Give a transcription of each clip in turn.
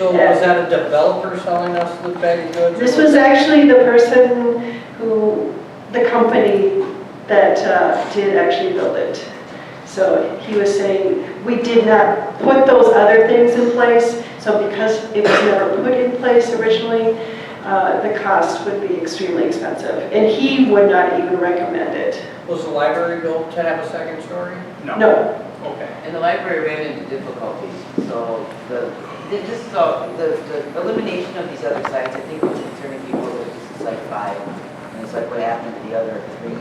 So was that a developer selling us the bag of goods? This was actually the person who, the company that did actually build it. So he was saying, we did not put those other things in place, so because it was never put in place originally, the cost would be extremely expensive. And he would not even recommend it. Was the library built to have a second story? No. Okay. And the library ran into difficulties, so the elimination of these other sites, I think was concerning people that this is like 5, and it's like what happened to the other 3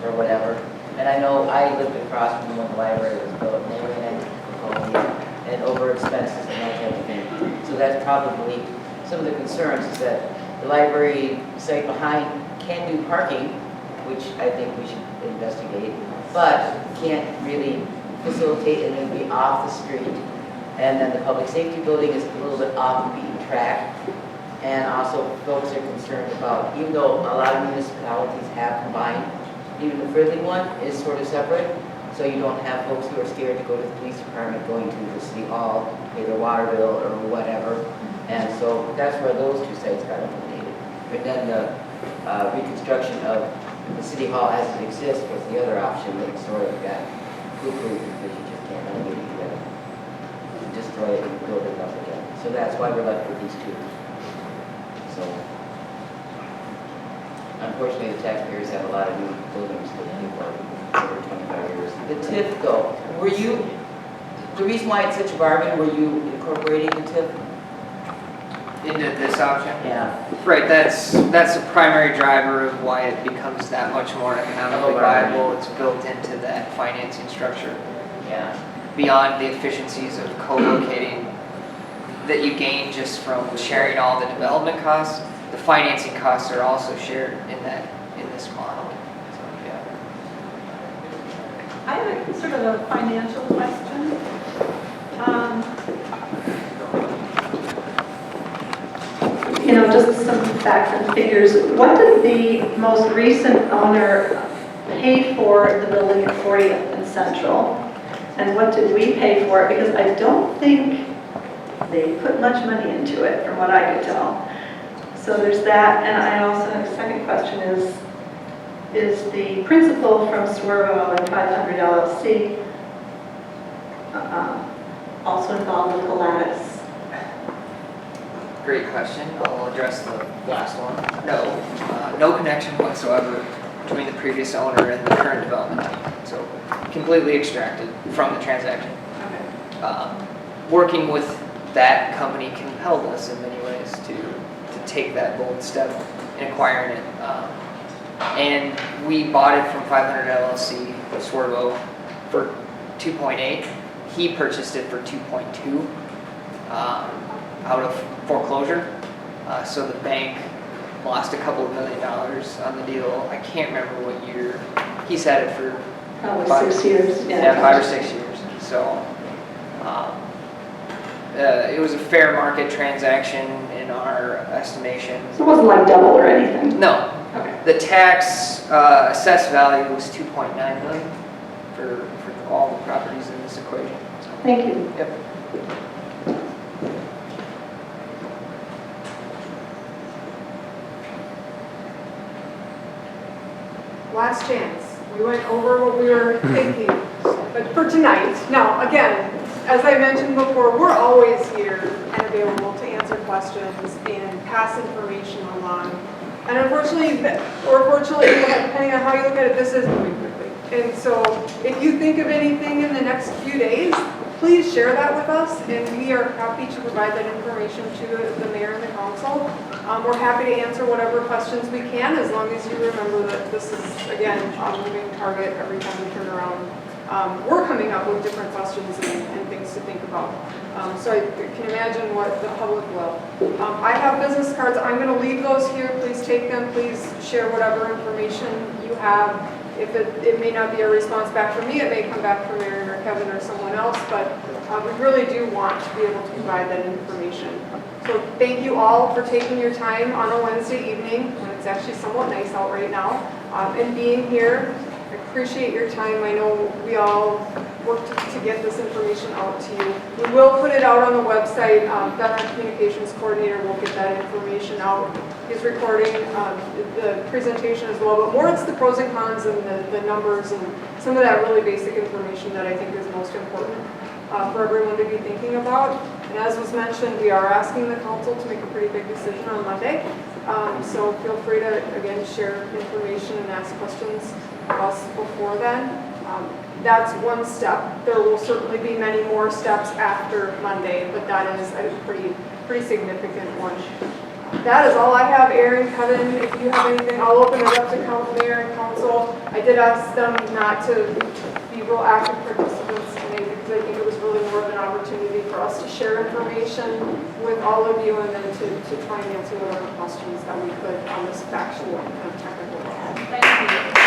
or whatever. And I know I lived across from when the library was built, and they ran into difficulties and over expenses and that type of thing. So that's probably some of the concerns, is that the library site behind can do parking, which I think we should investigate, but can't really facilitate and then be off the street. And then the public safety building is a little bit off the beaten track. And also folks are concerned about, even though a lot of municipalities have combined, even the Fridley one is sort of separate. So you don't have folks who are scared to go to the police department, going to the city hall, pay their water bill or whatever. And so that's where those 2 sites got eliminated. But then the reconstruction of the city hall as it exists was the other option that sort of got poo-pooed, because you just can't really destroy it and build it up again. So that's why we're left with these 2. So unfortunately, the taxpayers have a lot of new buildings to pay for over 25 years. The TIF, though, the reason why it's such a bargain, were you incorporating the TIF? Into this option? Yeah. Right, that's the primary driver of why it becomes that much more economically viable. It's built into that financing structure. Yeah. Beyond the efficiencies of co-locating that you gain just from sharing all the development costs, the financing costs are also shared in this model. So, yeah. I have sort of a financial question. You know, just some facts and figures. What did the most recent owner pay for the building at 40th and Central? And what did we pay for it? Because I don't think they put much money into it, from what I could tell. So there's that. And I also have a second question is the principal from Swervo and 500 LLC also involved with the lattice? Great question. I'll address the last one. No connection whatsoever between the previous owner and the current development team. So completely extracted from the transaction. Okay. Working with that company compelled us in many ways to take that bold step in acquiring it. And we bought it from 500 LLC, Swervo, for 2.8. He purchased it for 2.2 out of foreclosure. So the bank lost a couple of $1 million on the deal. I can't remember what year. He's had it for Probably 6 years. Yeah, 5 or 6 years. So it was a fair market transaction in our estimation. So it wasn't like double or anything? No. Okay. The tax assessed value was $2.9 million for all the properties in this equation. So, Thank you. yep. Last chance. We went over what we were thinking, but for tonight. Now, again, as I mentioned before, we're always here and available to answer questions and pass information along. And unfortunately, or fortunately, depending on how you look at it, this is moving quickly. And so if you think of anything in the next few days, please share that with us, and we are happy to provide that information to the mayor and the council. We're happy to answer whatever questions we can, as long as you remember that this is, again, a moving target every time we turn around. We're coming up with different questions and things to think about. So I can imagine what the public will. I have business cards. I'm going to leave those here. Please take them. Please share whatever information you have. If it may not be a response back from me, it may come back from Aaron or Kevin or someone else, but we really do want to be able to provide that information. So thank you all for taking your time on a Wednesday evening, when it's actually somewhat nice out right now, and being here. I appreciate your time. I know we all work to get this information out to you. We will put it out on the website. Then our communications coordinator will get that information out. He's recording the presentation as well, but more it's the pros and cons and the numbers and some of that really basic information that I think is most important for everyone to be thinking about. And as was mentioned, we are asking the council to make a pretty big decision on Monday. So feel free to, again, share information and ask questions of us before then. That's one step. There will certainly be many more steps after Monday, but that is a pretty significant one. That is all I have. Aaron, Kevin, if you have anything, I'll open it up to mayor and council. I did ask them not to be real active participants today because I think it was really more of an opportunity for us to share information with all of you and then to try and answer whatever questions that we could on this factual and technical level. Thank you.